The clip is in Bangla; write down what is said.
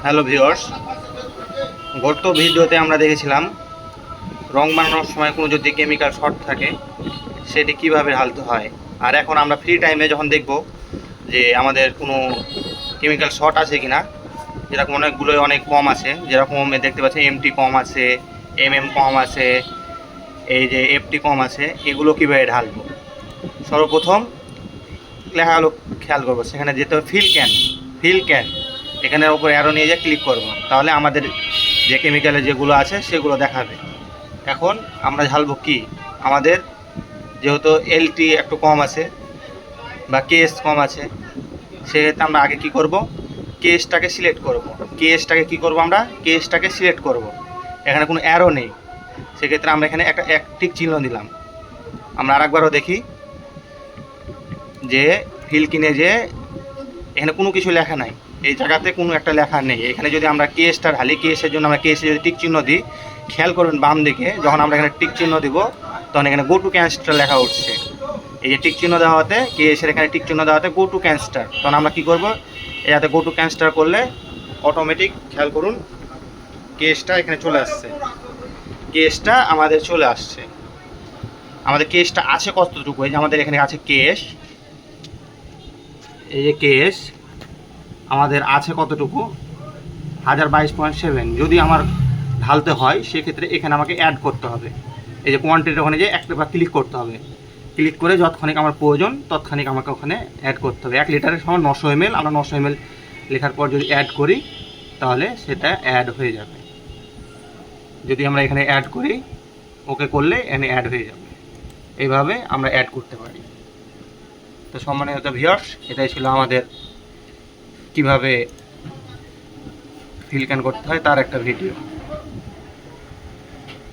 হ্যালো ভিউয়ার্স, গত ভিডিওতে আমরা দেখেছিলাম রং বানানোর সময় কোনো যদি কেমিক্যাল শর্ট থাকে সেটি কিভাবে ঢালতে হয়। আর এখন আমরা ফ্রি টাইমে যখন দেখব যে আমাদের কোনো কেমিক্যাল শর্ট আছে কিনা, যেরকম অনেকগুলোই অনেক কম আছে, যেরকম দেখতে পাচ্ছি এমটি কম আছে, এমএম কম আছে, এই যে এফটি কম আছে, এগুলো কীভাবে ঢালবো। সর্বপ্রথম লেখাগুলো খেয়াল করবো, সেখানে যেতে হবে ফিল ক্যান এখানের উপর অ্যারো নিয়ে যে ক্লিক করব, তাহলে আমাদের যে কেমিক্যালে যেগুলো আছে সেগুলো দেখাবে। এখন আমরা ঢালবো কি, আমাদের যেহেতু এলটি একটু কম আছে বা কেএস কম আছে, সেক্ষেত্রে আমরা আগে কি করব, কেএসটাকে সিলেক্ট করব। আমরা কেএসটাকে সিলেক্ট করব। এখানে কোনো অ্যারো নেই, সেক্ষেত্রে আমরা এখানে একটা টিক চিহ্ন দিলাম। আমরা আরেকবারও দেখি যে ফিল কিনে যে এখানে কোনো কিছু লেখা নাই, এই জায়গাতে কোনো একটা লেখা নেই। এখানে যদি আমরা কেএসটা ঢালি, কেএসের জন্য আমরা কেএসে যদি টিক চিহ্ন দিই, খেয়াল করবেন বাম দিকে যখন আমরা এখানে টিক চিহ্ন দিব তখন এখানে গো টু ক্যানস্টার লেখা উঠছে। এই যে টিক চিহ্ন দেওয়াতে, কেএসের এখানে টিক চিহ্ন দেওয়াতে গো টু ক্যানস্টার, তখন আমরা কী করবো, এটাতে গো টু ক্যানস্টার করলে অটোমেটিক, খেয়াল করুন, কেএসটা এখানে চলে আসছে। কেএসটা আমাদের চলে আসছে। আমাদের কেএসটা আছে কতটুকু, এই যে আমাদের এখানে আছে কেএস, এই যে কেএস আমাদের আছে কতটুকু, 1022.7। যদি আমার ঢালতে হয় সেক্ষেত্রে এখানে আমাকে অ্যাড করতে হবে। এই যে কোয়ান্টিটির ওখানে যে একবার ক্লিক করতে হবে, ক্লিক করে যতক্ষণিক আমার প্রয়োজন ততক্ষণিক আমাকে ওখানে অ্যাড করতে হবে। 1 লিটারের সময় 900 ml, আমরা 900 ml লেখার পর যদি অ্যাড করি তাহলে সেটা অ্যাড হয়ে যাবে। যদি আমরা এখানে অ্যাড করি, ওকে করলে এখানে অ্যাড হয়ে যাবে। এইভাবে আমরা অ্যাড করতে পারি। তো সম্মানিত ভিউয়ার্স, এটাই ছিল আমাদের কিভাবে ফিল ক্যান করতে হয় তার একটা ভিডিও।